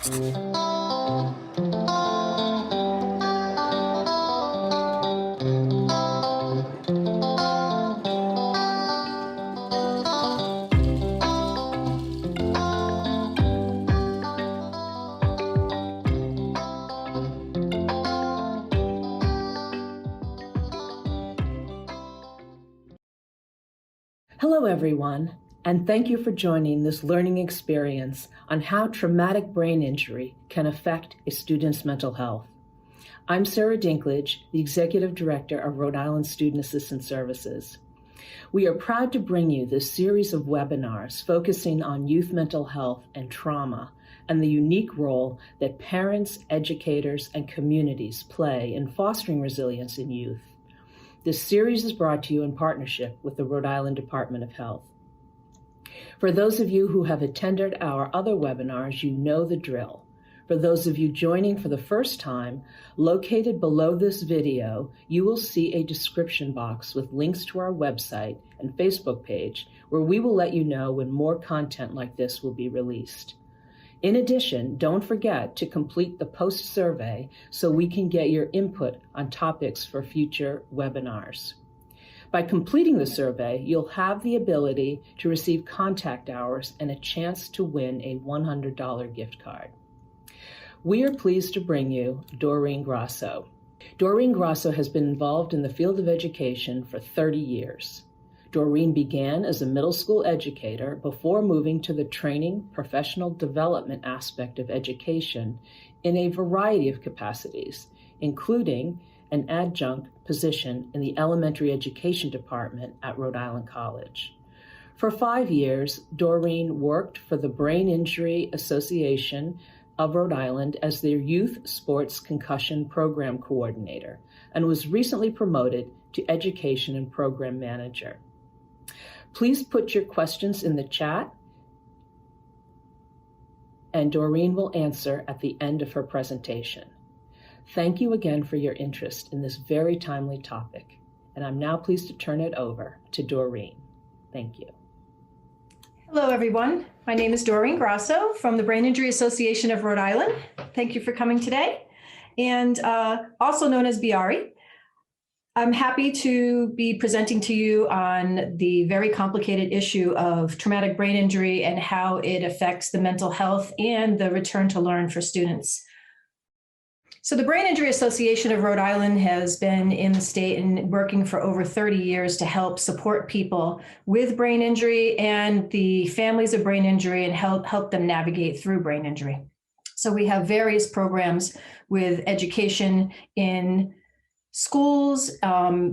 Hello, everyone, and thank you for joining this learning experience on how traumatic brain injury can affect a student's mental health. I'm Sarah Dinklage, the Executive Director of Rhode Island Student Assistance Services. We are proud to bring you this series of webinars focusing on youth mental health and trauma and the unique role that parents, educators, and communities play in fostering resilience in youth. This series is brought to you in partnership with the Rhode Island Department of Health. For those of you who have attended our other webinars, you know the drill. For those of you joining for the first time, located below this video, you will see a description box with links to our website and Facebook page, where we will let you know when more content like this will be released. In addition, don't forget to complete the post survey so we can get your input on topics for future webinars. By completing the survey, you'll have the ability to receive contact hours and a chance to win a $100 gift card. We are pleased to bring you Doreen Grasso. Doreen Grasso has been involved in the field of education for 30 years. Doreen began as a middle school educator before moving to the training, professional development aspect of education in a variety of capacities, including an adjunct position in the elementary education department at Rhode Island College. For 5 years, Doreen worked for the Brain Injury Association of Rhode Island as their Youth Sports Concussion Program Coordinator and was recently promoted to Education and Program Manager. Please put your questions in the chat, and Doreen will answer at the end of her presentation. Thank you again for your interest in this very timely topic, and I'm now pleased to turn it over to Doreen. Thank you. Hello, everyone. My name is Doreen Grasso from the Brain Injury Association of Rhode Island. Thank you for coming today, and also known as BRI. I'm happy to be presenting to you on the very complicated issue of traumatic brain injury and how it affects the mental health and the return to learn for students. So the Brain Injury Association of Rhode Island has been in the state and working for over 30 years to help support people with brain injury and the families of brain injury and help them navigate through brain injury. So we have various programs with education in schools,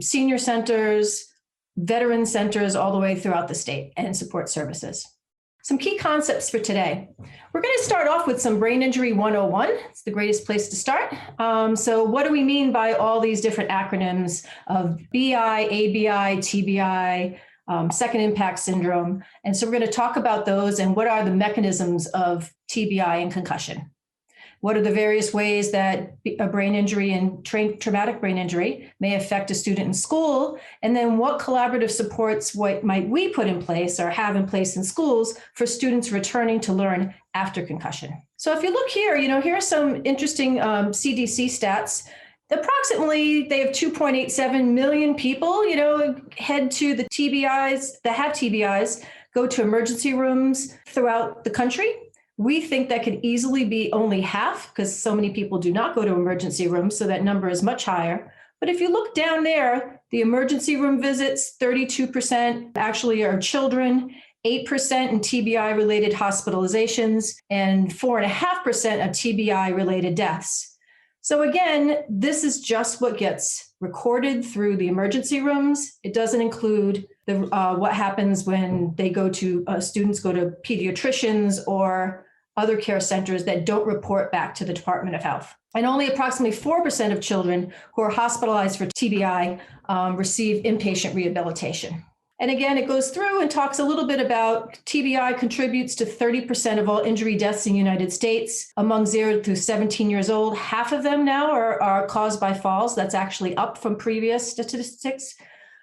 senior centers, veteran centers, all the way throughout the state, and support services. Some key concepts for today. We're going to start off with some Brain Injury 101. It's the greatest place to start. So what do we mean by all these different acronyms of BI, ABI, TBI, second impact syndrome? And so we're going to talk about those and what are the mechanisms of TBI and concussion. What are the various ways that a brain injury and traumatic brain injury may affect a student in school? And then what collaborative supports might we put in place or have in place in schools for students returning to learn after concussion? So if you look here, here are some interesting CDC stats. Approximately, they have 2.87 million people, head to the TBIs, that have TBIs, go to emergency rooms throughout the country. We think that could easily be only half because so many people do not go to emergency rooms, so that number is much higher. But if you look down there, the emergency room visits, 32% actually are children, 8% in TBI-related hospitalizations, and 4.5% of TBI-related deaths. So again, this is just what gets recorded through the emergency rooms. It doesn't include what happens when they go to students go to pediatricians or other care centers that don't report back to the Department of Health. And only approximately 4% of children who are hospitalized for TBI receive inpatient rehabilitation. And again, it goes through and talks a little bit about TBI contributes to 30% of all injury deaths in the United States among 0 through 17 years old. Half of them now are caused by falls. That's actually up from previous statistics.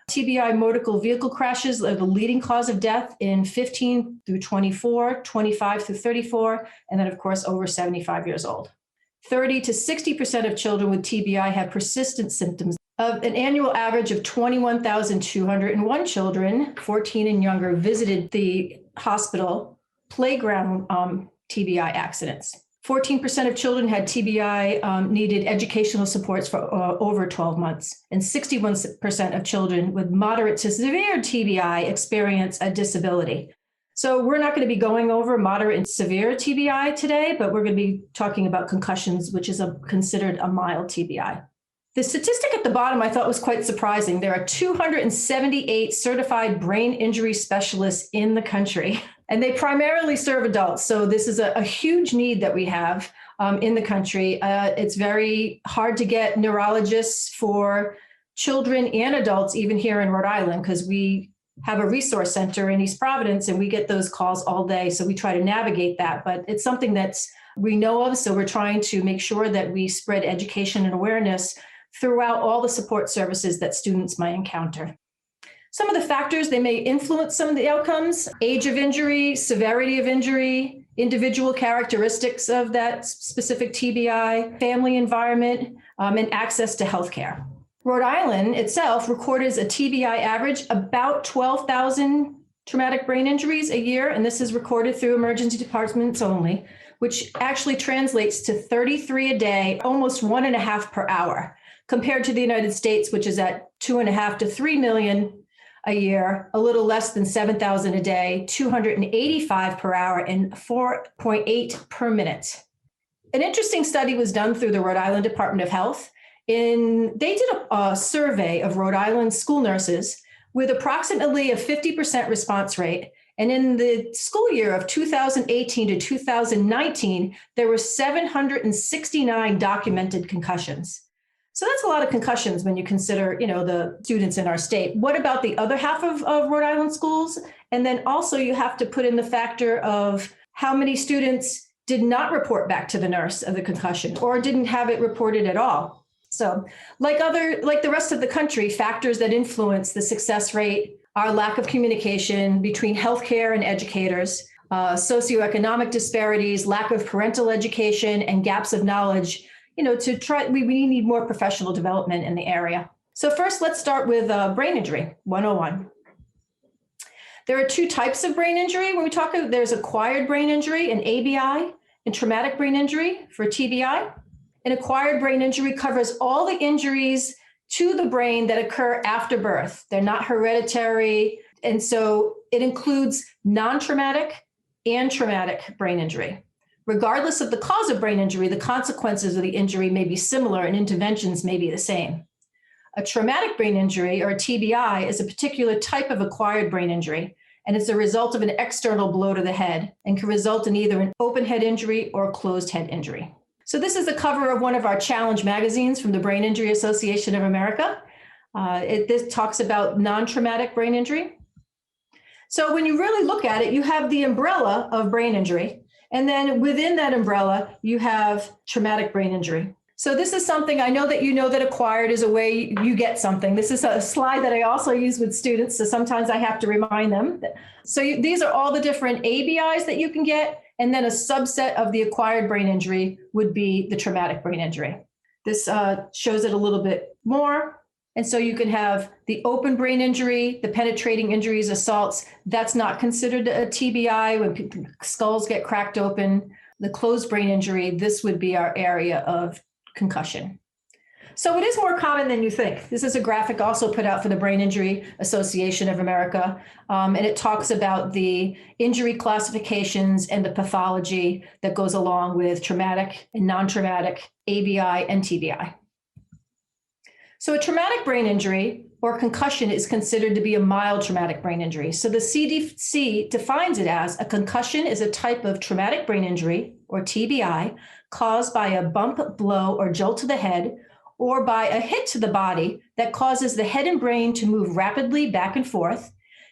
TBI motor vehicle crashes are the leading cause of death in 15 through 24, 25 through 34, and then, of course, over 75 years old. 30 to 60% of children with TBI have persistent symptoms. Of an annual average of 21,201 children, 14 and younger, visited the hospital playground TBI accidents. 14% of children had TBI needed educational supports for over 12 months, and 61% of children with moderate to severe TBI experience a disability. So we're not going to be going over moderate and severe TBI today, but we're going to be talking about concussions, which is considered a mild TBI. The statistic at the bottom I thought was quite surprising. There are 278 certified brain injury specialists in the country, and they primarily serve adults. So this is a huge need that we have in the country. It's very hard to get neurologists for children and adults, even here in Rhode Island, because we have a resource center in East Providence and we get those calls all day. So we try to navigate that, but it's something that we know of. So we're trying to make sure that we spread education and awareness throughout all the support services that students might encounter. Some of the factors they may influence some of the outcomes: age of injury, severity of injury, individual characteristics of that specific TBI, family environment, and access to healthcare. Rhode Island itself recorded a TBI average about 12,000 traumatic brain injuries a year, and this is recorded through emergency departments only, which actually translates to 33 a day, almost 1.5 per hour, compared to the United States, which is at 2.5 to 3 million a year, a little less than 7,000 a day, 285 per hour, and 4.8 per minute. An interesting study was done through the Rhode Island Department of Health. They did a survey of Rhode Island school nurses with approximately a 50% response rate. And in the school year of 2018 to 2019, there were 769 documented concussions. So that's a lot of concussions when you consider, the students in our state. What about the other half of Rhode Island schools? And then also you have to put in the factor of how many students did not report back to the nurse of the concussion or didn't have it reported at all. So like the rest of the country, factors that influence the success rate are lack of communication between healthcare and educators, socioeconomic disparities, lack of parental education, and gaps of knowledge. We need more professional development in the area. So first, let's start with brain injury 101. There are two types of brain injury. When we talk, there's acquired brain injury, an ABI, and traumatic brain injury for TBI. An acquired brain injury covers all the injuries to the brain that occur after birth. They're not hereditary. And so it includes non-traumatic and traumatic brain injury. Regardless of the cause of brain injury, the consequences of the injury may be similar and interventions may be the same. A traumatic brain injury, or a TBI, is a particular type of acquired brain injury, and it's a result of an external blow to the head and can result in either an open head injury or a closed head injury. So this is the cover of one of our challenge magazines from the Brain Injury Association of America. This talks about non-traumatic brain injury. So when you really look at it, you have the umbrella of brain injury. And then within that umbrella, you have traumatic brain injury. So this is something I know that acquired is a way you get something. This is a slide that I also use with students. So sometimes I have to remind them. These are all the different ABIs that you can get. And then a subset of the acquired brain injury would be the traumatic brain injury. This shows it a little bit more. And so you can have the open brain injury, the penetrating injuries, assaults. That's not considered a TBI when skulls get cracked open. The closed brain injury, this would be our area of concussion. So it is more common than you think. This is a graphic also put out for the Brain Injury Association of America. And it talks about the injury classifications and the pathology that goes along with traumatic and non-traumatic ABI and TBI. So a traumatic brain injury or concussion is considered to be a mild traumatic brain injury. So the CDC defines it as a concussion is a type of traumatic brain injury or TBI caused by a bump, blow, or jolt to the head or by a hit to the body that causes the head and brain to move rapidly back and forth.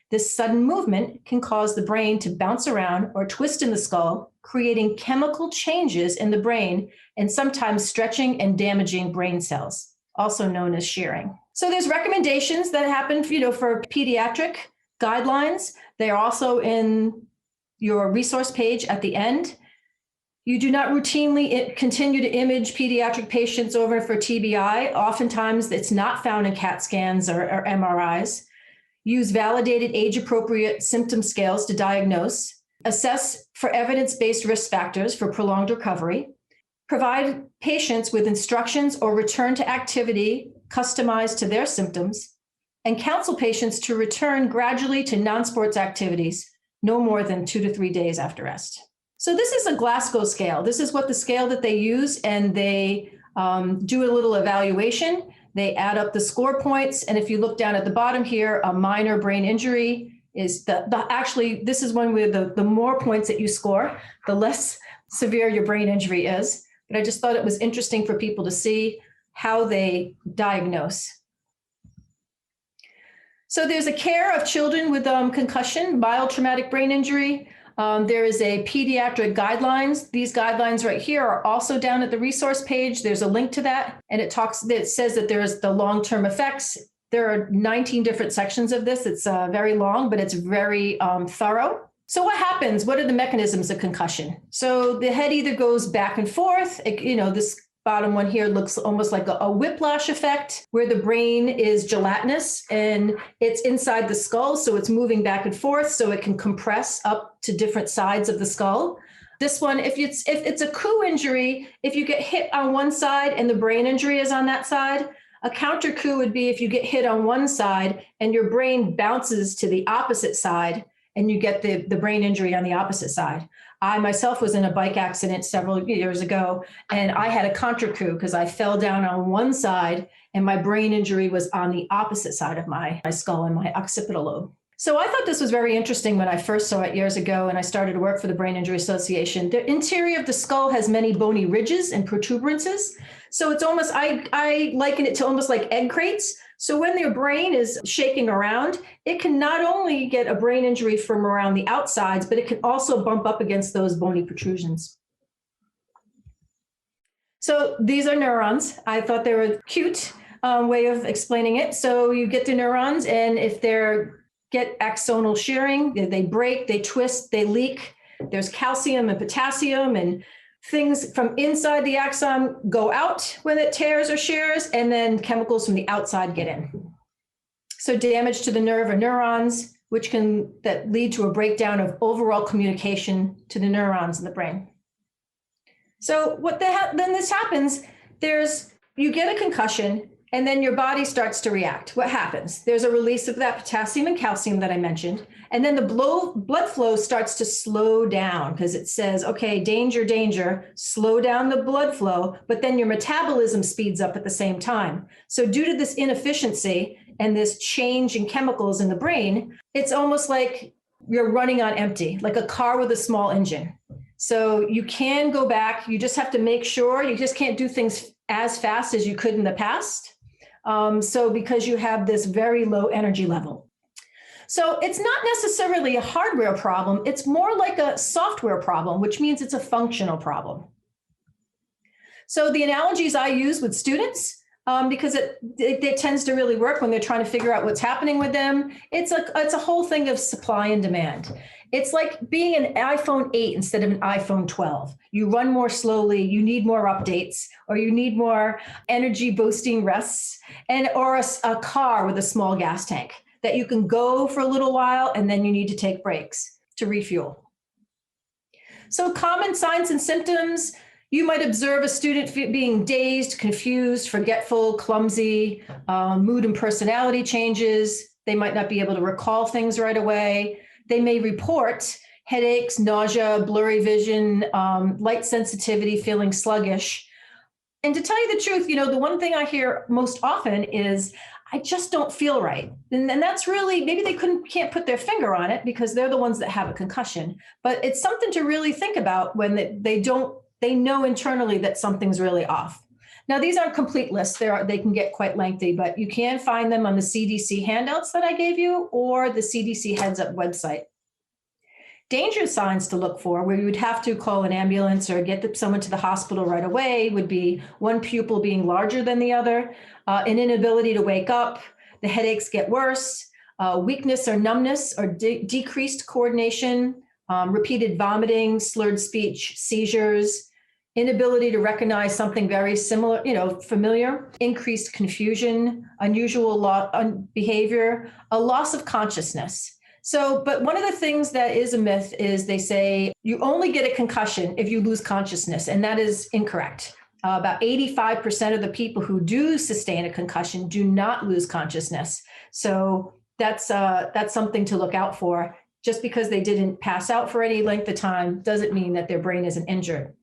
This sudden movement can cause the brain to bounce around or twist in the skull, creating chemical changes in the brain and sometimes stretching and damaging brain cells. also known as shearing. So there's recommendations that happen, for pediatric guidelines. They are also in your resource page at the end. You do not routinely continue to image pediatric patients over for TBI. Oftentimes, it's not found in CAT scans or MRIs. Use validated age-appropriate symptom scales to diagnose. Assess for evidence-based risk factors for prolonged recovery. Provide patients with instructions or return to activity customized to their symptoms. And counsel patients to return gradually to non-sports activities no more than 2 to 3 days after rest. So this is a Glasgow scale. This is what the scale that they use, and they do a little evaluation. They add up the score points. And if you look down at the bottom here, a minor brain injury is actually, this is one where the more points that you score, the less severe your brain injury is. But I just thought it was interesting for people to see how they diagnose. So there's a care of children with concussion, mild traumatic brain injury. There is a pediatric guidelines. These guidelines right here are also down at the resource page. There's a link to that, and it says that there's the long-term effects. There are 19 different sections of this. It's very long, but it's very thorough. So what happens? What are the mechanisms of concussion? So the head either goes back and forth. This bottom one here looks almost like a whiplash effect, where the brain is gelatinous and it's inside the skull. So it's moving back and forth so it can compress up to different sides of the skull. This one, if it's a coup injury, if you get hit on one side and the brain injury is on that side, a counter coup would be if you get hit on one side and your brain bounces to the opposite side and you get the brain injury on the opposite side. I myself was in a bike accident several years ago, and I had a contra coup because I fell down on one side and my brain injury was on the opposite side of my skull and my occipital lobe. So I thought this was very interesting when I first saw it years ago and I started to work for the Brain Injury Association. The interior of the skull has many bony ridges and protuberances. So it's almost, I liken it to almost like egg crates. So when your brain is shaking around, it can not only get a brain injury from around the outsides, but it can also bump up against those bony protrusions. So these are neurons. I thought they were a cute way of explaining it. So you get the neurons, and if they get axonal shearing, they break, they twist, they leak. There's calcium and potassium, and things from inside the axon go out when it tears or shears, and then chemicals from the outside get in. So damage to the nerve or neurons, that lead to a breakdown of overall communication to the neurons in the brain. So then this happens, you get a concussion, and then your body starts to react. What happens? There's a release of that potassium and calcium that I mentioned. And then the blood flow starts to slow down because it says, okay, danger, danger, slow down the blood flow, but then your metabolism speeds up at the same time. So due to this inefficiency and this change in chemicals in the brain, it's almost like you're running on empty, like a car with a small engine. So you can go back. You just have to make sure you just can't do things as fast as you could in the past. So because you have this very low energy level. So it's not necessarily a hardware problem. It's more like a software problem, which means it's a functional problem. So the analogies I use with students, because it tends to really work when they're trying to figure out what's happening with them. It's a whole thing of supply and demand. It's like being an iPhone 8 instead of an iPhone 12. You run more slowly, you need more updates, or you need more energy boosting rests, or a car with a small gas tank that you can go for a little while and then you need to take breaks to refuel. So common signs and symptoms, you might observe a student being dazed, confused, forgetful, clumsy, mood and personality changes. They might not be able to recall things right away. They may report headaches, nausea, blurry vision, light sensitivity, feeling sluggish. And to tell you the truth, the one thing I hear most often is, I just don't feel right. And that's really, maybe they can't put their finger on it because they're the ones that have a concussion. But it's something to really think about when they know internally that something's really off. Now, these aren't complete lists. They can get quite lengthy, but you can find them on the CDC handouts that I gave you or the CDC Heads Up website. Danger signs to look for, where you would have to call an ambulance or get someone to the hospital right away, would be one pupil being larger than the other, an inability to wake up, the headaches get worse, weakness or numbness or decreased coordination, repeated vomiting, slurred speech, seizures, inability to recognize something very similar, familiar, increased confusion, unusual behavior, a loss of consciousness. So, but one of the things that is a myth is they say you only get a concussion if you lose consciousness, and that is incorrect. About 85% of the people who do sustain a concussion do not lose consciousness. So that's something to look out for. Just because they didn't pass out for any length of time doesn't mean that their brain isn't injured.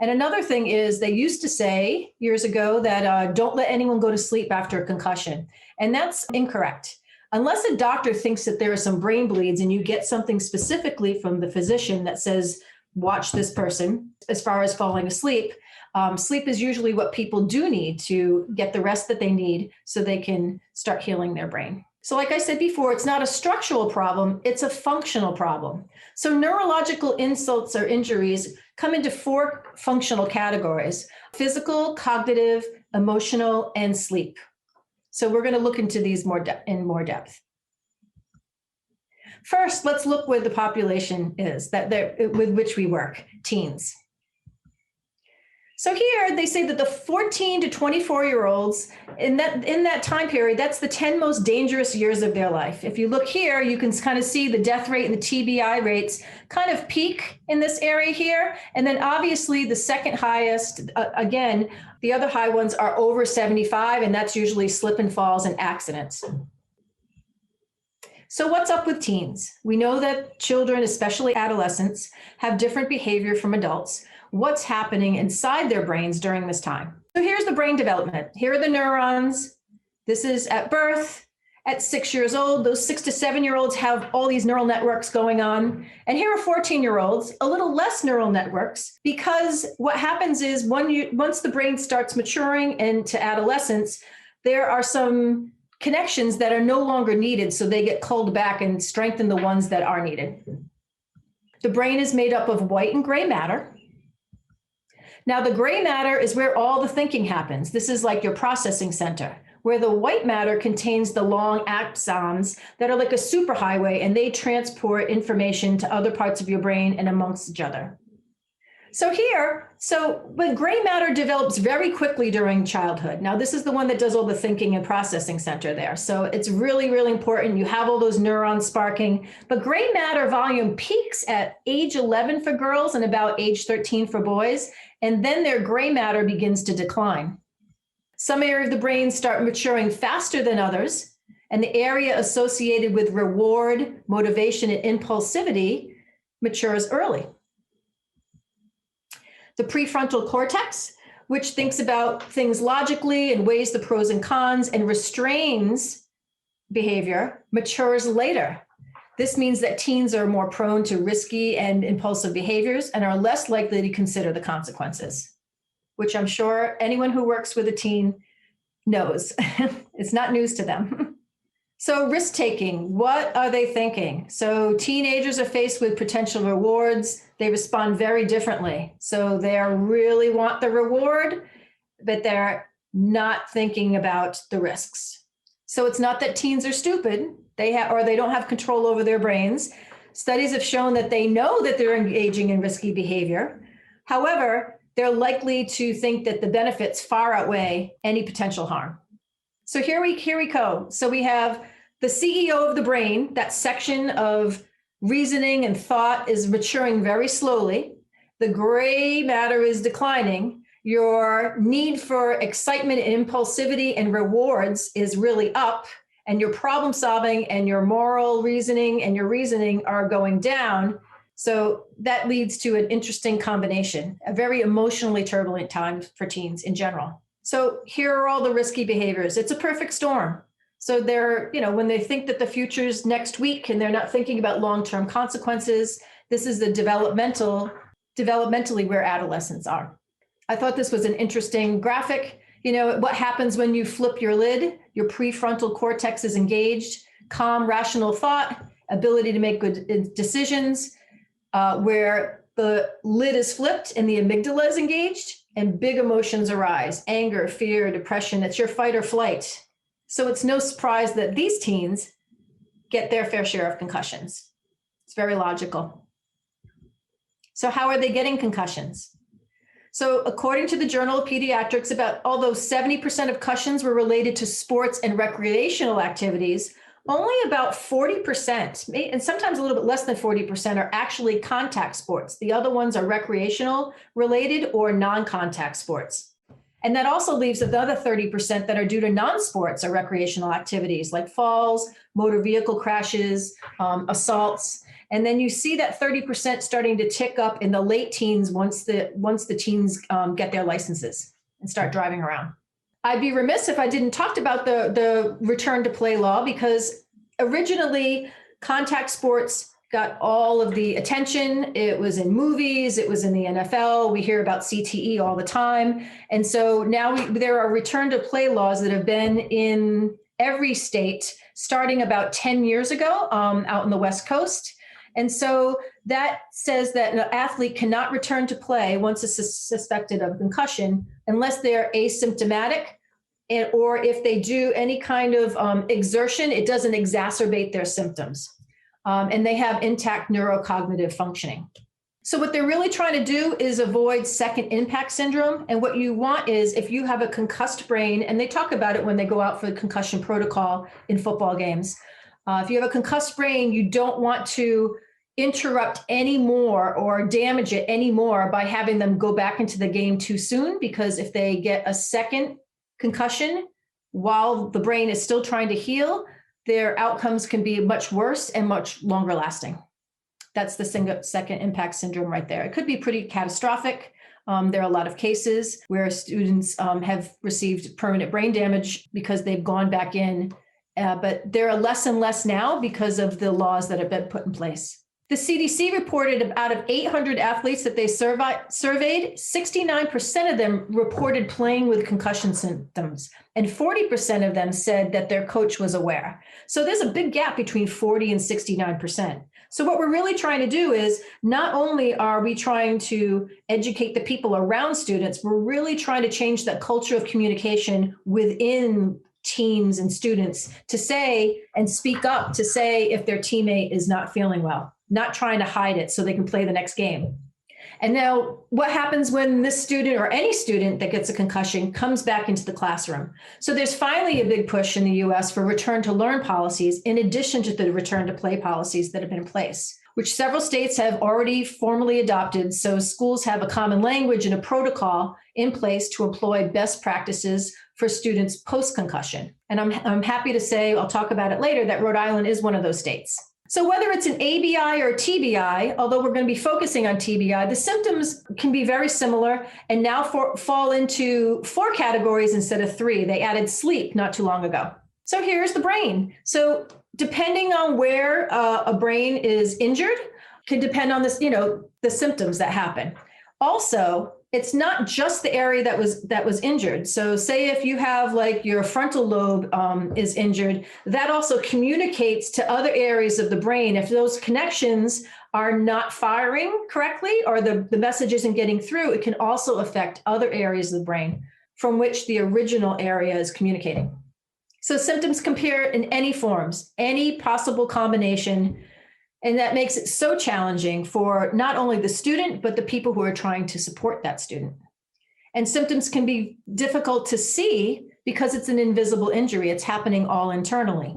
And another thing is they used to say years ago that don't let anyone go to sleep after a concussion. And that's incorrect. Unless a doctor thinks that there are some brain bleeds and you get something specifically from the physician that says, watch this person as far as falling asleep. Sleep is usually what people do need to get the rest that they need so they can start healing their brain. So like I said before, it's not a structural problem, it's a functional problem. So neurological insults or injuries come into 4 functional categories: physical, cognitive, emotional, and sleep. So we're going to look into these in more depth. First, let's look where the population is with which we work, teens. So here they say that the 14 to 24-year-olds in that time period, that's the 10 most dangerous years of their life. If you look here, you can kind of see the death rate and the TBI rates kind of peak in this area here. And then obviously the second highest, again, the other high ones are over 75, and that's usually slip and falls and accidents. So what's up with teens? We know that children, especially adolescents, have different behavior from adults. What's happening inside their brains during this time? So here's the brain development. Here are the neurons. This is at birth. At 6 years old, those 6 to 7-year-olds have all these neural networks going on. And here are 14-year-olds, a little less neural networks, because what happens is once the brain starts maturing into adolescence, there are some connections that are no longer needed, so they get culled back and strengthen the ones that are needed. The brain is made up of white and gray matter. Now, the gray matter is where all the thinking happens. This is like your processing center, where the white matter contains the long axons that are like a superhighway, and they transport information to other parts of your brain and amongst each other. But gray matter develops very quickly during childhood. Now, this is the one that does all the thinking and processing center there. So it's really, really important. You have all those neurons sparking, but gray matter volume peaks at age 11 for girls and about age 13 for boys. And then their gray matter begins to decline. Some areas of the brain start maturing faster than others, and the area associated with reward, motivation, and impulsivity matures early. The prefrontal cortex, which thinks about things logically and weighs the pros and cons and restrains behavior, matures later. This means that teens are more prone to risky and impulsive behaviors and are less likely to consider the consequences, which I'm sure anyone who works with a teen knows. It's not news to them. So risk-taking, what are they thinking? So teenagers are faced with potential rewards. They respond very differently. So they really want the reward, but they're not thinking about the risks. So it's not that teens are stupid, or they don't have control over their brains. Studies have shown that they know that they're engaging in risky behavior. However, they're likely to think that the benefits far outweigh any potential harm. So here we go. So we have the CEO of the brain. That section of reasoning and thought is maturing very slowly. The gray matter is declining. Your need for excitement and impulsivity and rewards is really up, and your problem solving and your moral reasoning and your reasoning are going down. So that leads to an interesting combination, a very emotionally turbulent time for teens in general. So here are all the risky behaviors. It's a perfect storm. So they're, when they think that the future's next week and they're not thinking about long-term consequences, this is the developmentally where adolescents are. I thought this was an interesting graphic. What happens when you flip your lid? Your prefrontal cortex is engaged, calm, rational thought, ability to make good decisions, where the lid is flipped and the amygdala is engaged. and big emotions arise: anger, fear, depression. It's your fight or flight. So it's no surprise that these teens get their fair share of concussions. It's very logical. So how are they getting concussions? So according to the Journal of Pediatrics, although 70% of concussions were related to sports and recreational activities, only about 40%, and sometimes a little bit less than 40%, are actually contact sports. The other ones are recreational related or non-contact sports. And that also leaves another 30% that are due to non-sports or recreational activities like falls, motor vehicle crashes, assaults. And then you see that 30% starting to tick up in the late teens once the teens get their licenses and start driving around. I'd be remiss if I didn't talk about the return to play law, because originally contact sports got all of the attention. It was in movies, it was in the NFL. We hear about CTE all the time. And so now there are return to play laws that have been in every state starting about 10 years ago out in the West Coast. And so that says that an athlete cannot return to play once it's suspected of concussion unless they're asymptomatic, or if they do any kind of exertion, it doesn't exacerbate their symptoms. And they have intact neurocognitive functioning. So what they're really trying to do is avoid second impact syndrome. And what you want is, if you have a concussed brain, and they talk about it when they go out for the concussion protocol in football games. If you have a concussed brain, you don't want to interrupt anymore or damage it anymore by having them go back into the game too soon, because if they get a second concussion while the brain is still trying to heal, their outcomes can be much worse and much longer lasting. That's the second impact syndrome right there. It could be pretty catastrophic. There are a lot of cases where students have received permanent brain damage because they've gone back in, but there are less and less now because of the laws that have been put in place. The CDC reported out of 800 athletes that they surveyed, 69% of them reported playing with concussion symptoms, and 40% of them said that their coach was aware. So there's a big gap between 40 and 69%. So what we're really trying to do is, not only are we trying to educate the people around students, we're really trying to change that culture of communication within teams and students to say and speak up to say if their teammate is not feeling well, not trying to hide it so they can play the next game. And now what happens when this student or any student that gets a concussion comes back into the classroom? So there's finally a big push in the US for return to learn policies, in addition to the return to play policies that have been in place, which several states have already formally adopted. So schools have a common language and a protocol in place to employ best practices for students post-concussion. And I'm happy to say, I'll talk about it later, that Rhode Island is one of those states. So whether it's an ABI or TBI, although we're going to be focusing on TBI, the symptoms can be very similar and now fall into 4 categories instead of 3. They added sleep not too long ago. So here's the brain. So depending on where a brain is injured can depend on this, the symptoms that happen. Also, it's not just the area that was injured. So say if you have like your frontal lobe is injured, that also communicates to other areas of the brain. If those connections are not firing correctly or the message isn't getting through, it can also affect other areas of the brain from which the original area is communicating. So symptoms can appear in any forms, any possible combination. And that makes it so challenging for not only the student, but the people who are trying to support that student. And symptoms can be difficult to see because it's an invisible injury. It's happening all internally.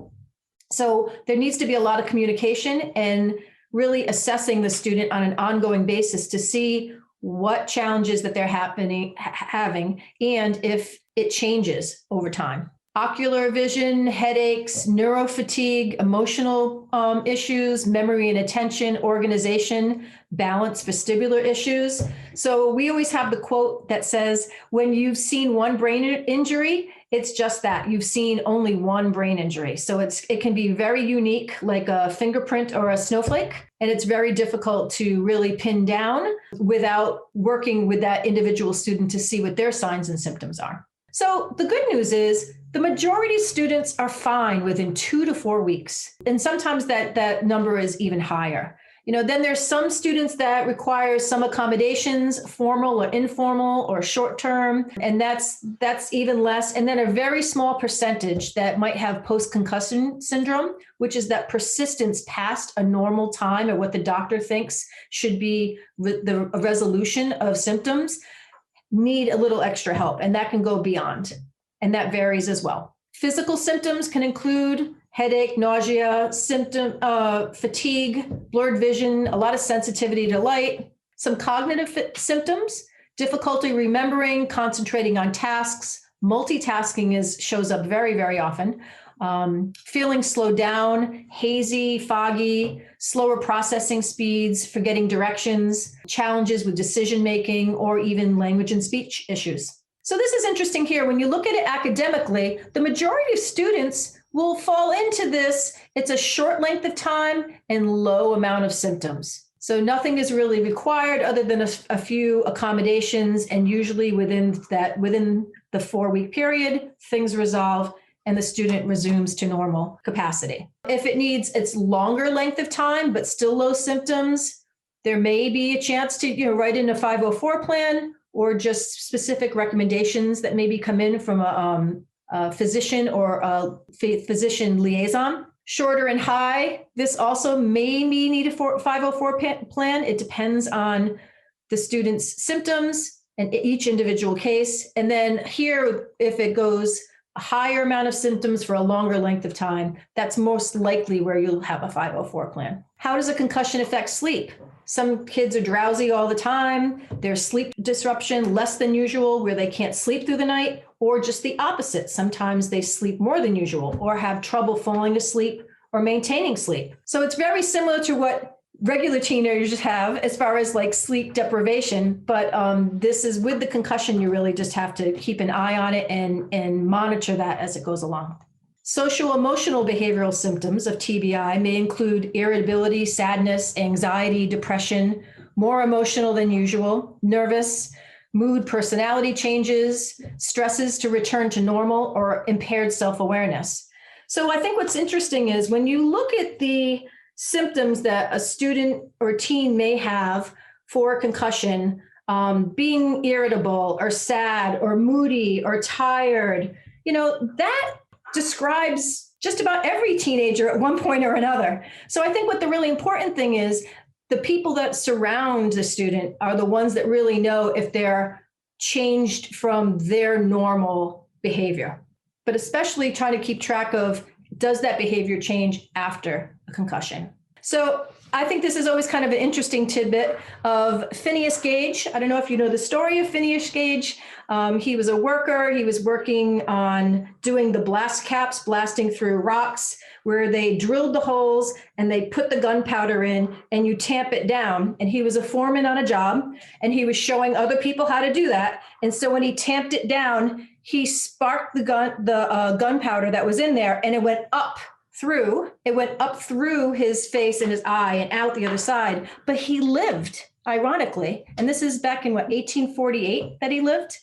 So there needs to be a lot of communication and really assessing the student on an ongoing basis to see what challenges that they're having and if it changes over time. Ocular vision, headaches, neurofatigue, emotional issues, memory and attention, organization, balance, vestibular issues. So we always have the quote that says, when you've seen one brain injury, it's just that you've seen only one brain injury. So it can be very unique, like a fingerprint or a snowflake, and it's very difficult to really pin down without working with that individual student to see what their signs and symptoms are. So the good news is the majority of students are fine within 2 to 4 weeks. And sometimes that number is even higher. Then there's some students that require some accommodations, formal or informal or short term, and that's even less. And then a very small percentage that might have post-concussion syndrome, which is that persistence past a normal time or what the doctor thinks should be the resolution of symptoms, need a little extra help, and that can go beyond, and that varies as well. Physical symptoms can include headache, nausea, fatigue, blurred vision, a lot of sensitivity to light. Some cognitive symptoms: difficulty remembering, concentrating on tasks. Multitasking shows up very, very often. Feeling slowed down, hazy, foggy, slower processing speeds, forgetting directions, challenges with decision making, or even language and speech issues. So this is interesting here. When you look at it academically, the majority of students will fall into this. It's a short length of time and low amount of symptoms. So nothing is really required other than a few accommodations, and usually within the 4-week period, things resolve and the student resumes to normal capacity. If it needs its longer length of time, but still low symptoms, there may be a chance to write in a 504 plan or just specific recommendations that maybe come in from a physician or a physician liaison. Shorter and high, this also may need a 504 plan. It depends on the student's symptoms and each individual case. And then here, if it goes a higher amount of symptoms for a longer length of time, that's most likely where you'll have a 504 plan. How does a concussion affect sleep? Some kids are drowsy all the time. There's sleep disruption less than usual, where they can't sleep through the night, or just the opposite. Sometimes they sleep more than usual or have trouble falling asleep or maintaining sleep. So it's very similar to what regular teenagers have as far as like sleep deprivation, but this is with the concussion. You really just have to keep an eye on it and monitor that as it goes along. Social emotional behavioral symptoms of TBI may include irritability, sadness, anxiety, depression, more emotional than usual, nervous, mood, personality changes, stresses to return to normal, or impaired self-awareness. So I think what's interesting is when you look at the symptoms that a student or teen may have for concussion, being irritable or sad or moody or tired, that describes just about every teenager at one point or another. So I think what the really important thing is, the people that surround the student are the ones that really know if they're changed from their normal behavior, but especially try to keep track of, does that behavior change after a concussion? So I think this is always kind of an interesting tidbit of Phineas Gage. I don't know if you know the story of Phineas Gage. He was a worker. He was working on doing the blast caps, blasting through rocks, where they drilled the holes and they put the gunpowder in and you tamp it down. And he was a foreman on a job, and he was showing other people how to do that. And so when he tamped it down, he sparked the gunpowder that was in there, and it went up through his face and his eye and out the other side. But he lived, ironically. And this is back in 1848 that he lived.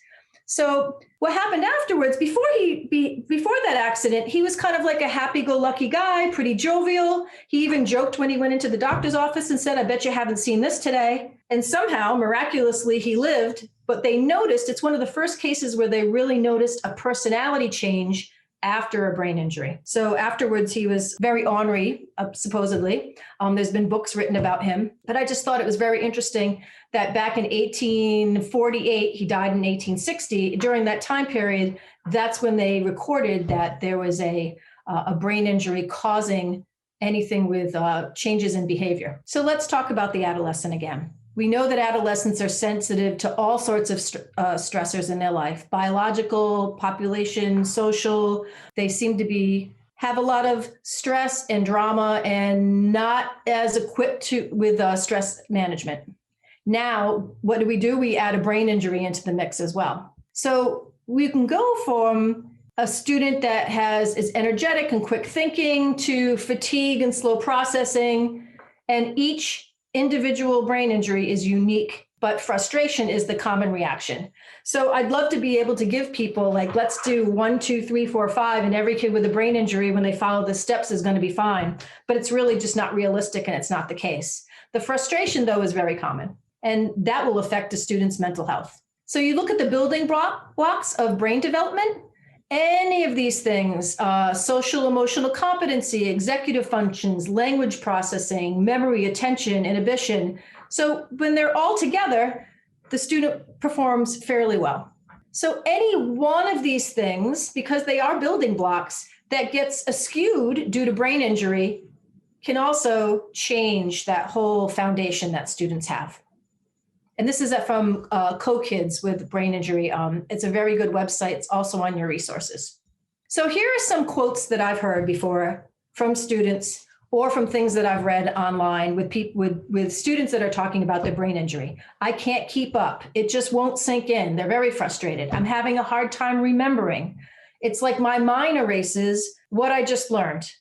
So what happened afterwards, before that accident, he was kind of like a happy-go-lucky guy, pretty jovial. He even joked when he went into the doctor's office and said, "I bet you haven't seen this today." And somehow, miraculously, he lived. But they noticed, it's one of the first cases where they really noticed a personality change after a brain injury. So afterwards, he was very ornery, supposedly. There's been books written about him. But I just thought it was very interesting that back in 1848, he died in 1860. During that time period, that's when they recorded that there was a brain injury causing anything with changes in behavior. So let's talk about the adolescent again. We know that adolescents are sensitive to all sorts of stressors in their life: biological, population, social. They seem to have a lot of stress and drama and not as equipped with stress management. Now, what do? We add a brain injury into the mix as well. So we can go from a student that is energetic and quick thinking to fatigue and slow processing, and each individual brain injury is unique, but frustration is the common reaction. So I'd love to be able to give people, like, let's do 1, 2, 3, 4, 5, and every kid with a brain injury, when they follow the steps, is going to be fine. But it's really just not realistic, and it's not the case. The frustration, though, is very common, and that will affect a student's mental health. So you look at the building blocks of brain development, any of these things, social emotional competency, executive functions, language processing, memory, attention, inhibition. So when they're all together, the student performs fairly well. So any one of these things, because they are building blocks, that gets askewed due to brain injury can also change that whole foundation that students have. And this is from Co-Kids with Brain Injury. It's a very good website. It's also on your resources. So here are some quotes that I've heard before from students or from things that I've read online with students that are talking about their brain injury. I can't keep up. It just won't sink in. They're very frustrated. I'm having a hard time remembering. It's like my mind erases what I just learned.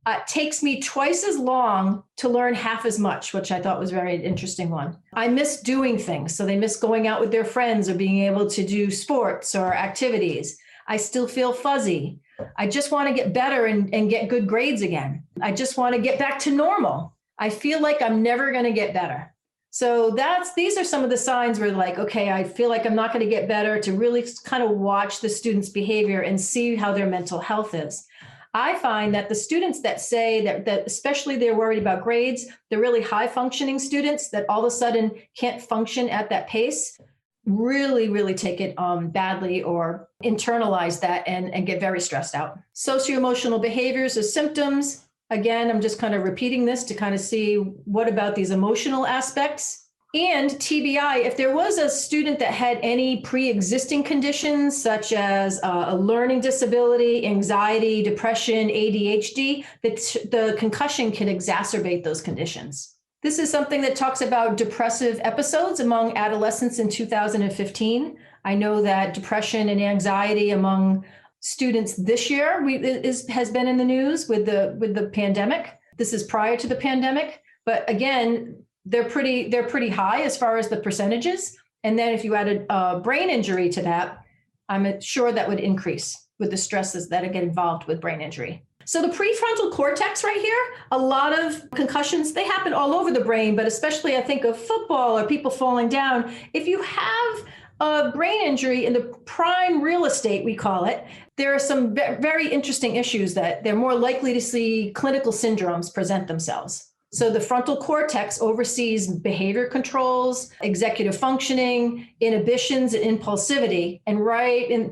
It takes me twice as long to learn half as much, which I thought was a very interesting one. I miss doing things. So they miss going out with their friends or being able to do sports or activities. I still feel fuzzy. I just want to get better and get good grades again. I just want to get back to normal. I feel like I'm never going to get better. So these are some of the signs where like, okay, I feel like I'm not going to get better, to really kind of watch the student's behavior and see how their mental health is. I find that the students that say that especially they're worried about grades, the really high functioning students that all of a sudden can't function at that pace, really, really take it badly or internalize that and get very stressed out. Socio-emotional behaviors or symptoms. Again, I'm just kind of repeating this to kind of see what about these emotional aspects. And TBI, if there was a student that had any pre-existing conditions, such as a learning disability, anxiety, depression, ADHD, the concussion can exacerbate those conditions. This is something that talks about depressive episodes among adolescents in 2015. I know that depression and anxiety among students this year has been in the news with the pandemic. This is prior to the pandemic, but again, they're pretty high as far as the percentages. And then if you added a brain injury to that, I'm sure that would increase with the stresses that get involved with brain injury. So the prefrontal cortex right here, a lot of concussions, they happen all over the brain, but especially I think of football or people falling down. If you have a brain injury in the prime real estate, we call it, there are some very interesting issues that they're more likely to see clinical syndromes present themselves. So the frontal cortex oversees behavior controls, executive functioning, inhibitions, and impulsivity. And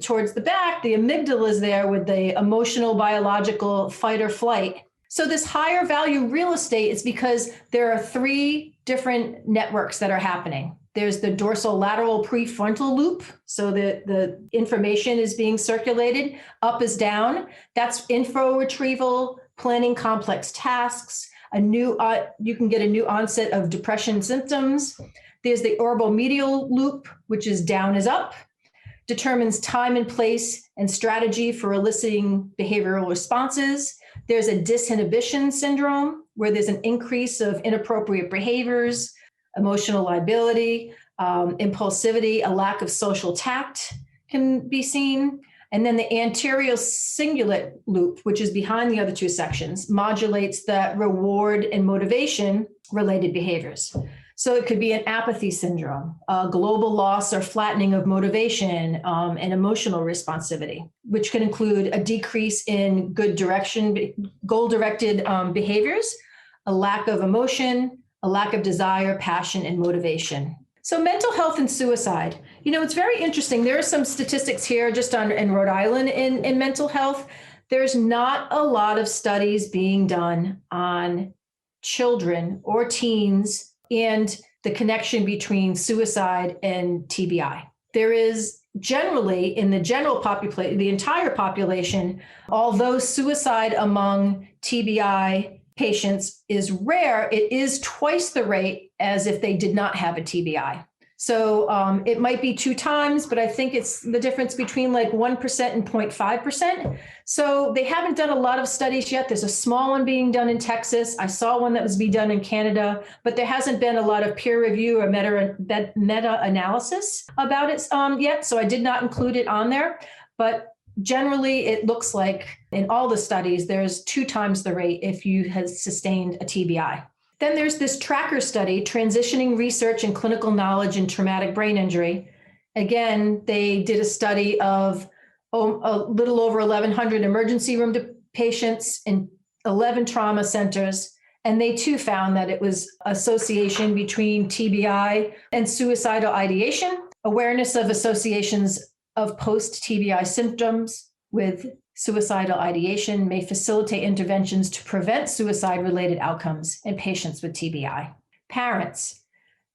towards the back, the amygdala is there with the emotional, biological fight or flight. So this higher value real estate is because there are three different networks that are happening. There's the dorsolateral prefrontal loop. So the information is being circulated. Up is down. That's info retrieval, planning complex tasks. You can get a new onset of depression symptoms. There's the orbomedial loop, which is down is up, determines time and place and strategy for eliciting behavioral responses. There's a disinhibition syndrome, where there's an increase of inappropriate behaviors, emotional liability, impulsivity, a lack of social tact can be seen. And then the anterior cingulate loop, which is behind the other two sections, modulates the reward and motivation related behaviors. So it could be an apathy syndrome, a global loss or flattening of motivation, and emotional responsivity, which can include a decrease in goal-directed behaviors, a lack of emotion, a lack of desire, passion, and motivation. So mental health and suicide, it's very interesting. There are some statistics here just in Rhode Island in mental health. There's not a lot of studies being done on children or teens and the connection between suicide and TBI. There is generally in the general population, the entire population, although suicide among TBI patients is rare, it is twice the rate as if they did not have a TBI. So it might be 2 times, but I think it's the difference between like 1% and 0.5%. So they haven't done a lot of studies yet. There's a small one being done in Texas. I saw one that was being done in Canada, but there hasn't been a lot of peer review or meta-analysis about it yet. So I did not include it on there. But generally, it looks like in all the studies, there's 2 times the rate if you have sustained a TBI. Then there's this tracker study, Transitioning Research and Clinical Knowledge in Traumatic Brain Injury. Again, they did a study of a little over 1,100 emergency room patients in 11 trauma centers. And they too found that it was association between TBI and suicidal ideation, awareness of associations of post-TBI symptoms with suicidal ideation may facilitate interventions to prevent suicide-related outcomes in patients with TBI. Parents.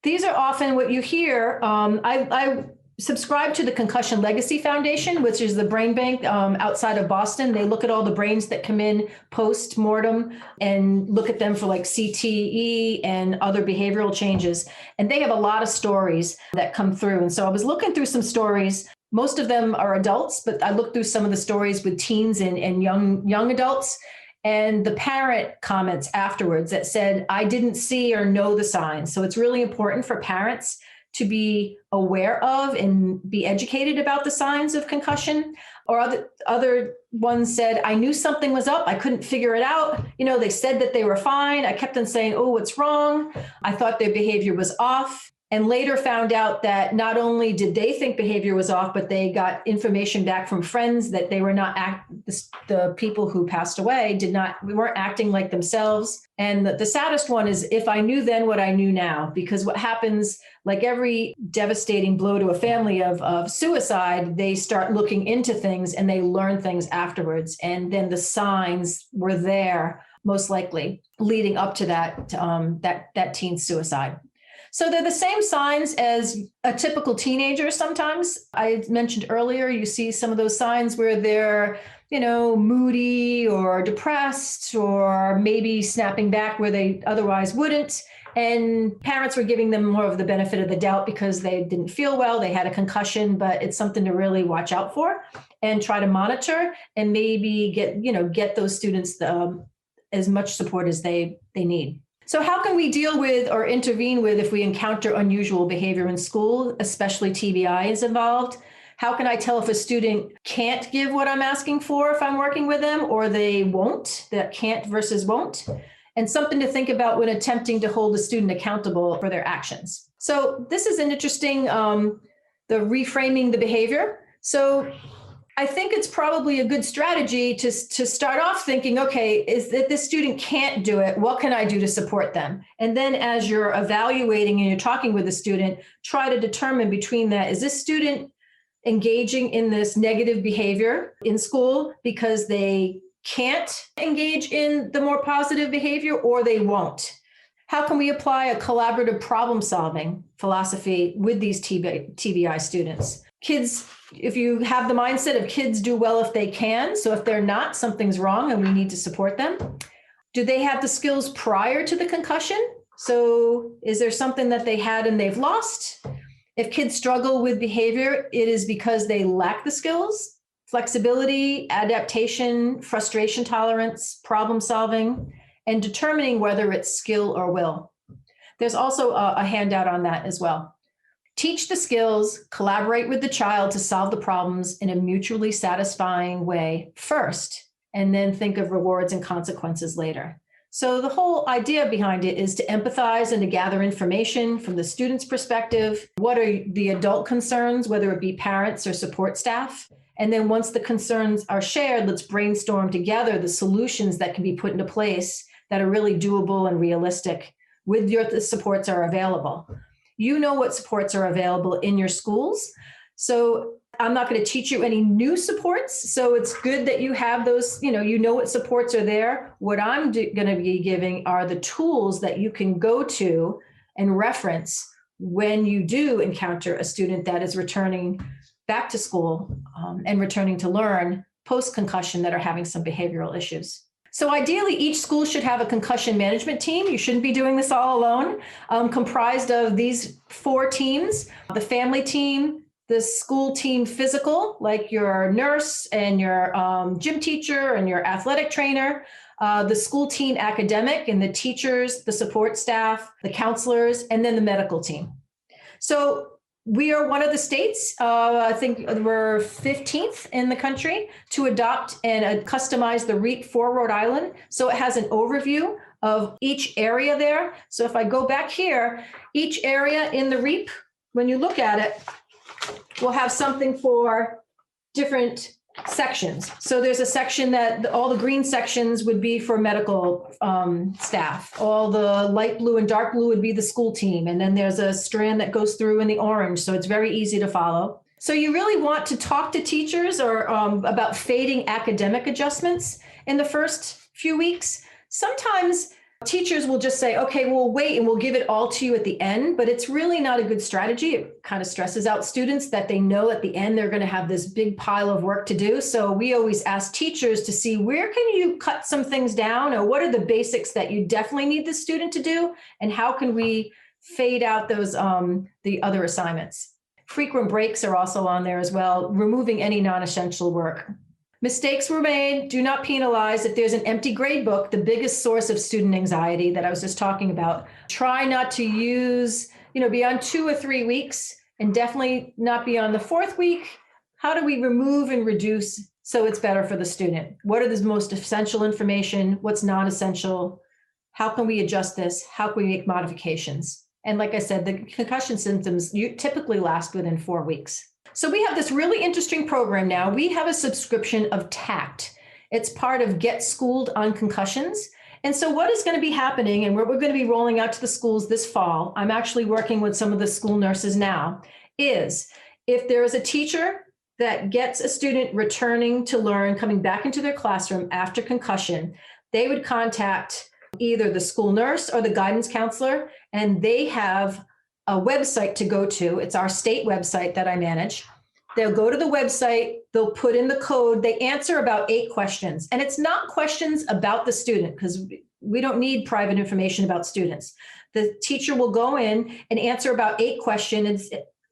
These are often what you hear. I subscribe to the Concussion Legacy Foundation, which is the brain bank outside of Boston. They look at all the brains that come in post-mortem and look at them for like CTE and other behavioral changes. And they have a lot of stories that come through. And so I was looking through some stories. Most of them are adults, but I looked through some of the stories with teens and young adults. And the parent comments afterwards that said, I didn't see or know the signs. So it's really important for parents to be aware of and be educated about the signs of concussion. Or other ones said, I knew something was up. I couldn't figure it out. They said that they were fine. I kept on saying, oh, what's wrong? I thought their behavior was off. And later found out that not only did they think behavior was off, but they got information back from friends that they were not the people who passed away weren't acting like themselves. And the saddest one is if I knew then what I knew now, because what happens, like every devastating blow to a family of suicide, they start looking into things and they learn things afterwards. And then the signs were there, most likely leading up to that teen suicide. So they're the same signs as a typical teenager sometimes. I mentioned earlier, you see some of those signs where they're, moody or depressed or maybe snapping back where they otherwise wouldn't. And parents were giving them more of the benefit of the doubt because they didn't feel well, they had a concussion, but it's something to really watch out for and try to monitor and maybe get those students as much support as they need. So how can we deal with or intervene with if we encounter unusual behavior in school, especially TBI is involved? How can I tell if a student can't give what I'm asking for if I'm working with them, or they won't, that can't versus won't? And something to think about when attempting to hold a student accountable for their actions. So this is an interesting, the reframing the behavior. So I think it's probably a good strategy to start off thinking, okay, is that this student can't do it? What can I do to support them? And then as you're evaluating and you're talking with the student, try to determine between that, is this student engaging in this negative behavior in school because they can't engage in the more positive behavior, or they won't? How can we apply a collaborative problem-solving philosophy with these TBI students? Kids, if you have the mindset of kids do well if they can, so if they're not, something's wrong and we need to support them. Do they have the skills prior to the concussion? So is there something that they had and they've lost? If kids struggle with behavior, it is because they lack the skills, flexibility, adaptation, frustration tolerance, problem solving, and determining whether it's skill or will. There's also a handout on that as well. Teach the skills, collaborate with the child to solve the problems in a mutually satisfying way first, and then think of rewards and consequences later. So the whole idea behind it is to empathize and to gather information from the student's perspective. What are the adult concerns, whether it be parents or support staff? And then once the concerns are shared, let's brainstorm together the solutions that can be put into place that are really doable and realistic with the supports are available. You know what supports are available in your schools. So I'm not going to teach you any new supports. So it's good that you have those, you know what supports are there. What I'm going to be giving are the tools that you can go to and reference when you do encounter a student that is returning back to school and returning to learn post-concussion that are having some behavioral issues. So ideally, each school should have a concussion management team. You shouldn't be doing this all alone, comprised of these 4 teams: the family team, the school team physical, like your nurse and your gym teacher and your athletic trainer, the school team academic and the teachers, the support staff, the counselors, and then the medical team. So we are one of the states, I think we're 15th in the country, to adopt and customize the REAP for Rhode Island. So it has an overview of each area there. So if I go back here, each area in the REAP, when you look at it, will have something for different sections. So there's a section that all the green sections would be for medical staff. All the light blue and dark blue would be the school team. And then there's a strand that goes through in the orange. So it's very easy to follow. So you really want to talk to teachers or about fading academic adjustments in the first few weeks. Sometimes teachers will just say, okay, we'll wait and we'll give it all to you at the end, but it's really not a good strategy. It kind of stresses out students that they know at the end they're going to have this big pile of work to do. So we always ask teachers to see where can you cut some things down, or what are the basics that you definitely need the student to do, and how can we fade out those the other assignments. Frequent breaks are also on there as well, removing any non-essential work. Mistakes were made, do not penalize. If there's an empty grade book, the biggest source of student anxiety that I was just talking about, try not to use, beyond 2 or 3 weeks, and definitely not beyond the 4th week. How do we remove and reduce so it's better for the student? What are the most essential information? What's non-essential? How can we adjust this? How can we make modifications? And like I said, the concussion symptoms typically last within 4 weeks. So we have this really interesting program now. We have a subscription of TACT. It's part of Get Schooled on Concussions. And so what is going to be happening, and what we're going to be rolling out to the schools this fall, I'm actually working with some of the school nurses now, is if there is a teacher that gets a student returning to learn, coming back into their classroom after concussion, they would contact either the school nurse or the guidance counselor, and they have a website to go to. It's our state website that I manage. They'll go to the website, they'll put in the code, they answer about 8 questions. And it's not questions about the student, because we don't need private information about students. The teacher will go in and answer about 8 questions,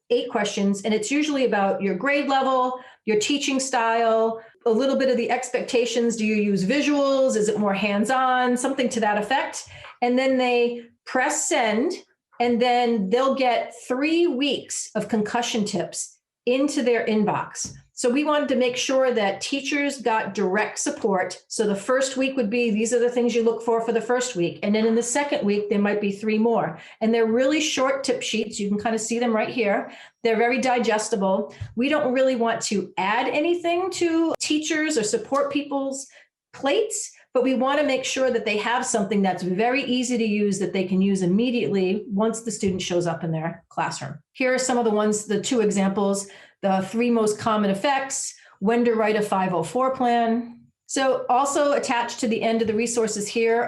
and it's usually about your grade level, your teaching style, a little bit of the expectations. Do you use visuals? Is it more hands-on? Something to that effect. And then they press send, and then they'll get 3 weeks of concussion tips into their inbox. So we wanted to make sure that teachers got direct support. So the first week would be, these are the things you look for the first week. And then in the second week, there might be 3 more. And they're really short tip sheets. You can kind of see them right here. They're very digestible. We don't really want to add anything to teachers or support people's plates, but we want to make sure that they have something that's very easy to use, that they can use immediately once the student shows up in their classroom. Here are some of the 2 examples, the 3 most common effects, when to write a 504 plan. So also attached to the end of the resources here,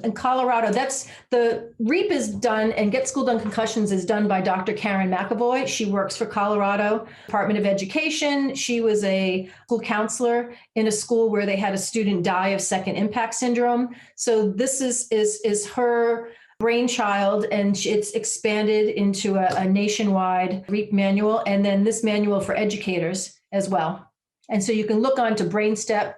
in Colorado, that's the REAP is done, and Get Schooled on Concussions is done by Dr. Karen McAvoy. She works for Colorado Department of Education. She was a school counselor in a school where they had a student die of second impact syndrome. So this is her brainchild, and it's expanded into a nationwide REAP manual, and then this manual for educators as well. And so you can look on to BrainStep,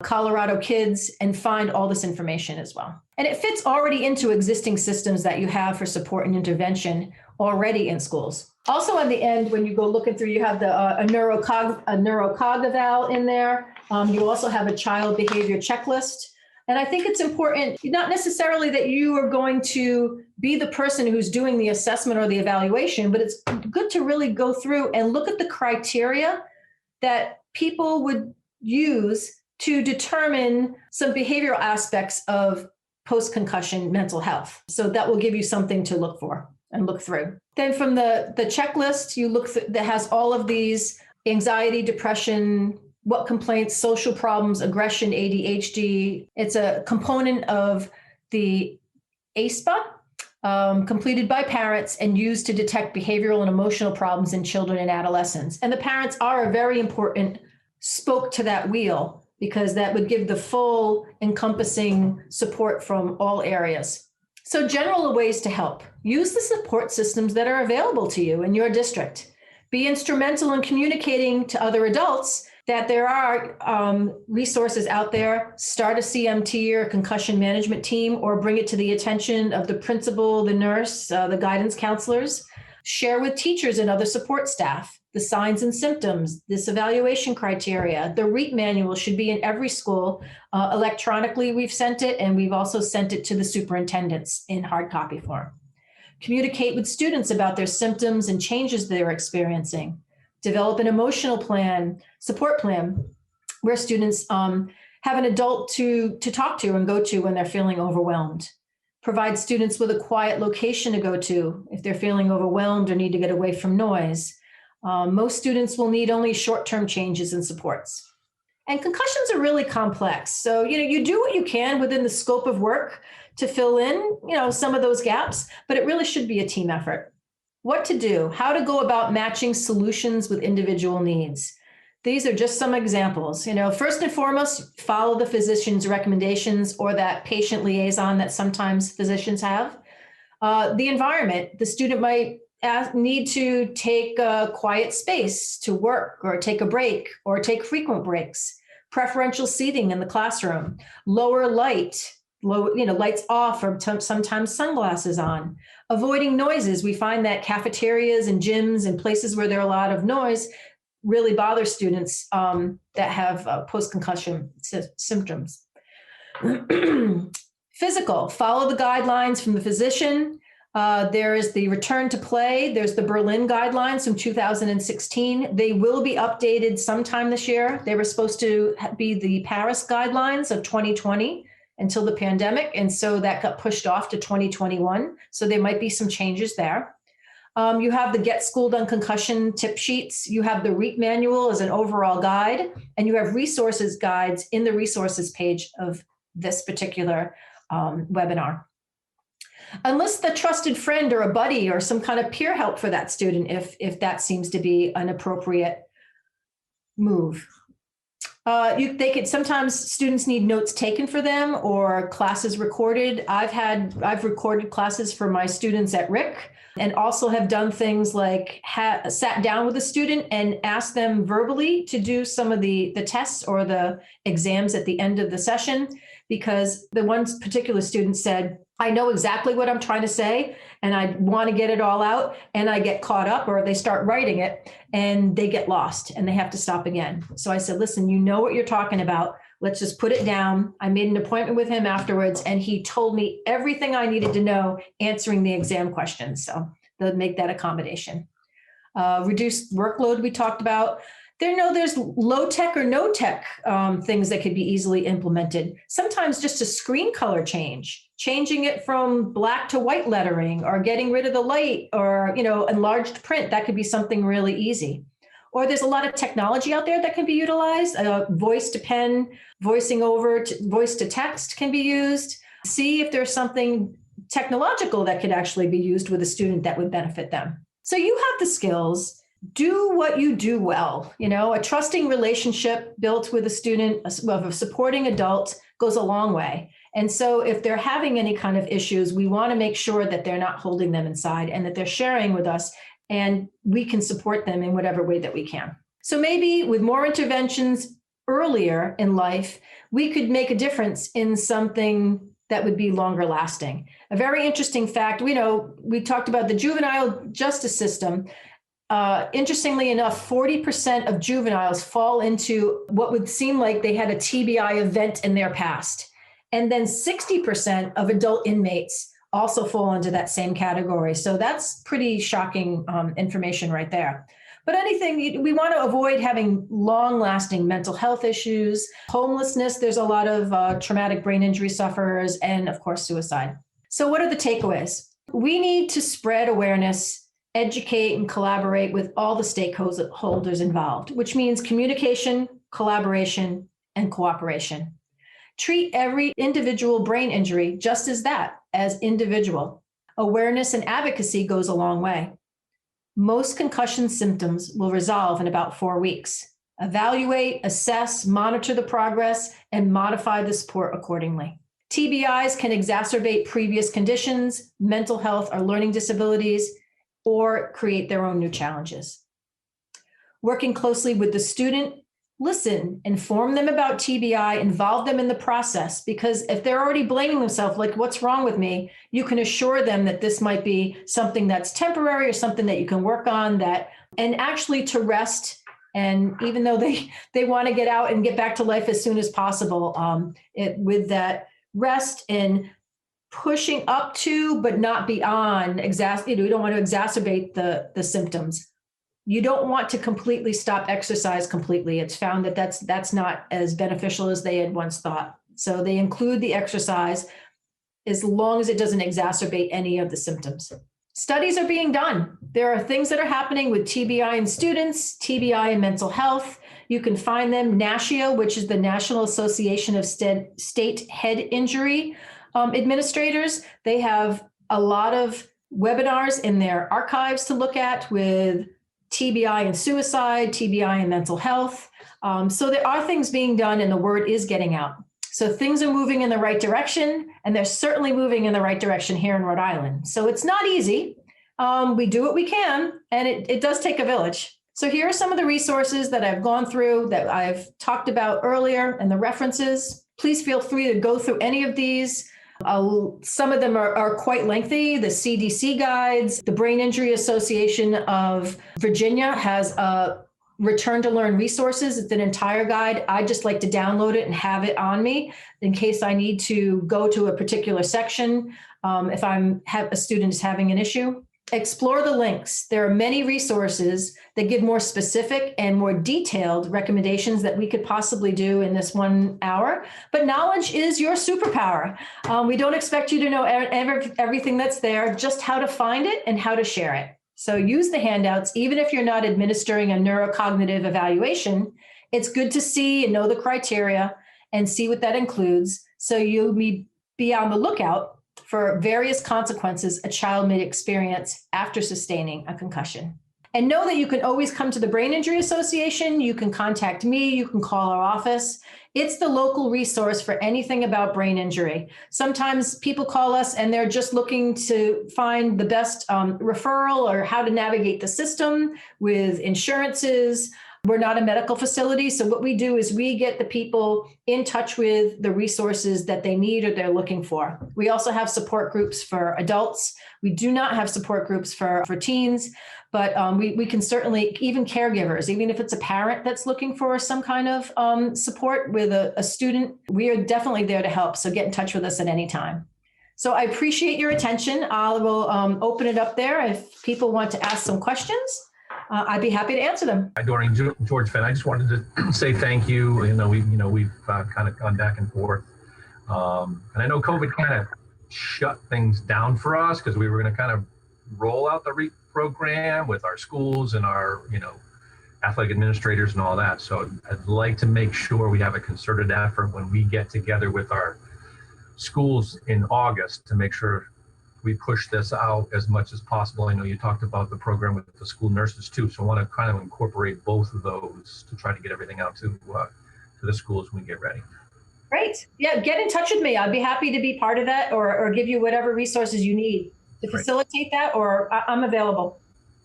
Colorado Kids, and find all this information as well. And it fits already into existing systems that you have for support and intervention already in schools. Also on the end, when you go looking through, you have a neurocog eval in there. You also have a child behavior checklist. And I think it's important, not necessarily that you are going to be the person who's doing the assessment or the evaluation, but it's good to really go through and look at the criteria that people would use to determine some behavioral aspects of post-concussion mental health. So that will give you something to look for and look through. Then from the checklist, you look that has all of these: anxiety, depression, what complaints, social problems, aggression, ADHD. It's a component of the ASPA, completed by parents and used to detect behavioral and emotional problems in children and adolescents. And the parents are a very important spoke to that wheel, because that would give the full encompassing support from all areas. So general ways to help: use the support systems that are available to you in your district. Be instrumental in communicating to other adults that there are resources out there. Start a CMT or concussion management team, or bring it to the attention of the principal, the nurse, the guidance counselors. Share with teachers and other support staff. the signs and symptoms, this evaluation criteria. The REAP manual should be in every school. Electronically, we've sent it, and we've also sent it to the superintendents in hard copy form. Communicate with students about their symptoms and changes they're experiencing. Develop an emotional plan, support plan, where students have an adult to talk to and go to when they're feeling overwhelmed. Provide students with a quiet location to go to if they're feeling overwhelmed or need to get away from noise. Most students will need only short-term changes and supports. And concussions are really complex. So, you do what you can within the scope of work to fill in, some of those gaps, but it really should be a team effort. What to do, how to go about matching solutions with individual needs. These are just some examples. First and foremost, follow the physician's recommendations or that patient liaison that sometimes physicians have. The environment, the student might need to take a quiet space to work or take a break or take frequent breaks. Preferential seating in the classroom, lower light, lights off or sometimes sunglasses on. Avoiding noises. We find that cafeterias and gyms and places where there are a lot of noise really bother students that have post-concussion symptoms. Physical, follow the guidelines from the physician. There is the return to play. There's the Berlin guidelines from 2016. They will be updated sometime this year. They were supposed to be the Paris guidelines of 2020 until the pandemic. And so that got pushed off to 2021. So there might be some changes there. You have the Get Schooled on Concussion tip sheets. You have the REAP manual as an overall guide, and you have resources guides in the resources page of this particular webinar. Enlist a trusted friend or a buddy or some kind of peer help for that student if that seems to be an appropriate move. Sometimes students need notes taken for them or classes recorded. I've recorded classes for my students at RIC and also have done things like sat down with a student and asked them verbally to do some of the tests or the exams at the end of the session, because the one particular student said, I know exactly what I'm trying to say, and I want to get it all out, and I get caught up, or they start writing it, and they get lost, and they have to stop again. So I said, listen, you know what you're talking about. Let's just put it down. I made an appointment with him afterwards, and he told me everything I needed to know answering the exam questions. So they'll make that accommodation. Reduced workload we talked about. There's low tech or no tech things that could be easily implemented. Sometimes just a screen color change, changing it from black to white lettering, or getting rid of the light, or enlarged print. That could be something really easy. Or there's a lot of technology out there that can be utilized. Voice to pen, voicing over to voice to text can be used. See if there's something technological that could actually be used with a student that would benefit them. So you have the skills. Do what you do well. A trusting relationship built with a student, of a supporting adult, goes a long way. And so if they're having any kind of issues, we want to make sure that they're not holding them inside and that they're sharing with us, and we can support them in whatever way that we can. So maybe with more interventions earlier in life, we could make a difference in something that would be longer lasting. A very interesting fact, we talked about the juvenile justice system. Interestingly enough, 40% of juveniles fall into what would seem like they had a TBI event in their past. And then 60% of adult inmates also fall into that same category. So that's pretty shocking information right there. But we want to avoid having long-lasting mental health issues, homelessness. There's a lot of traumatic brain injury sufferers, and of course, suicide. So what are the takeaways? We need to spread awareness, educate, and collaborate with all the stakeholders involved, which means communication, collaboration, and cooperation. Treat every individual brain injury just as individual. Awareness and advocacy goes a long way. Most concussion symptoms will resolve in about 4 weeks. Evaluate, assess, monitor the progress, and modify the support accordingly. TBIs can exacerbate previous conditions, mental health or learning disabilities, or create their own new challenges. Working closely with the student listen, inform them about TBI, involve them in the process, because if they're already blaming themselves, like, what's wrong with me, you can assure them that this might be something that's temporary or something that you can work on, that, and actually to rest. And even though they want to get out and get back to life as soon as possible, with that rest and pushing up to, but not beyond, we don't want to exacerbate the symptoms. You don't want to completely stop exercise completely. It's found that that's not as beneficial as they had once thought. So they include the exercise as long as it doesn't exacerbate any of the symptoms. Studies are being done. There are things that are happening with TBI in students, TBI in mental health. You can find them, NASHIA, which is the National Association of State Head Injury Administrators. They have a lot of webinars in their archives to look at with TBI and suicide, TBI and mental health. So there are things being done and the word is getting out. So things are moving in the right direction, and they're certainly moving in the right direction here in Rhode Island. So it's not easy. We do what we can, and it does take a village. So here are some of the resources that I've gone through that I've talked about earlier and the references. Please feel free to go through any of these. Some of them are quite lengthy. The CDC guides, the Brain Injury Association of Virginia has a Return to Learn resources. It's an entire guide. I just like to download it and have it on me in case I need to go to a particular section if a student is having an issue. Explore the links. There are many resources that give more specific and more detailed recommendations that we could possibly do in this 1 hour. But knowledge is your superpower. We don't expect you to know everything that's there, just how to find it and how to share it. So use the handouts, even if you're not administering a neurocognitive evaluation. It's good to see and know the criteria and see what that includes. So you'll be on the lookout for various consequences a child may experience after sustaining a concussion. And know that you can always come to the Brain Injury Association. You can contact me. You can call our office. It's the local resource for anything about brain injury. Sometimes people call us and they're just looking to find the best referral or how to navigate the system with insurances. We're not a medical facility. So what we do is we get the people in touch with the resources that they need or they're looking for. We also have support groups for adults. We do not have support groups for teens, but we can certainly, even caregivers, even if it's a parent that's looking for some kind of support with a student, we are definitely there to help. So get in touch with us at any time. So I appreciate your attention. I will open it up there if people want to ask some questions. I'd be happy to answer them. Hi, Doreen. George Fenn. I just wanted to say thank you. We've kind of gone back and forth, and I know COVID kind of shut things down for us because we were going to kind of roll out the REAP program with our schools and our athletic administrators and all that. So I'd like to make sure we have a concerted effort when we get together with our schools in August to make sure we push this out as much as possible. I know you talked about the program with the school nurses too, so I want to kind of incorporate both of those to try to get everything out to the schools when we get ready. Great. Yeah, get in touch with me. I'd be happy to be part of that or give you whatever resources you need to facilitate that, or I'm available.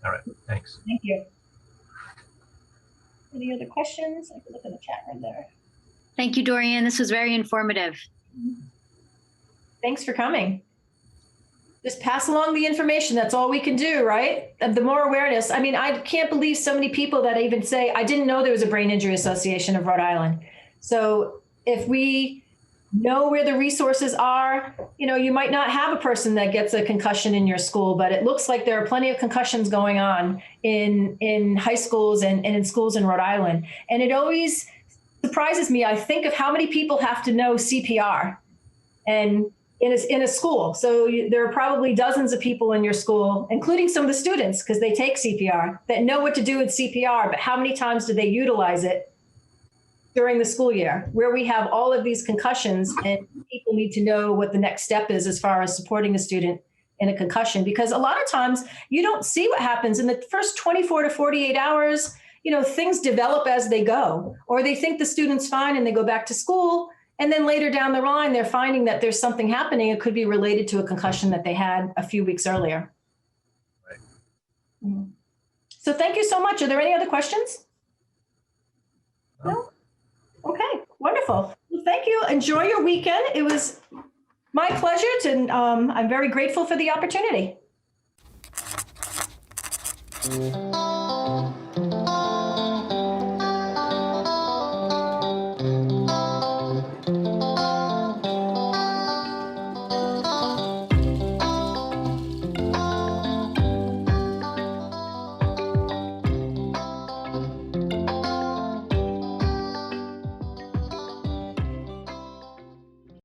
All right, thanks. Thank you. Any other questions? I can look in the chat right there. Thank you, Dorian. This was very informative. Thanks for coming. Just pass along the information. That's all we can do, right? And the more awareness. I mean, I can't believe so many people that even say, I didn't know there was a Brain Injury Association of Rhode Island. So if we know where the resources are, you might not have a person that gets a concussion in your school, but it looks like there are plenty of concussions going on in high schools and in schools in Rhode Island. And it always surprises me. I think of how many people have to know CPR and in a school. So there are probably dozens of people in your school, including some of the students, because they take CPR, that know what to do with CPR, but how many times do they utilize it during the school year, where we have all of these concussions and people need to know what the next step is as far as supporting a student in a concussion? Because a lot of times you don't see what happens in the first 24 to 48 hours. Things develop as they go, or they think the student's fine and they go back to school. And then later down the line, they're finding that there's something happening. It could be related to a concussion that they had a few weeks earlier. Right. Mm-hmm. So thank you so much. Are there any other questions? No. Okay, wonderful. Well, thank you. Enjoy your weekend. It was my pleasure to, I'm very grateful for the opportunity.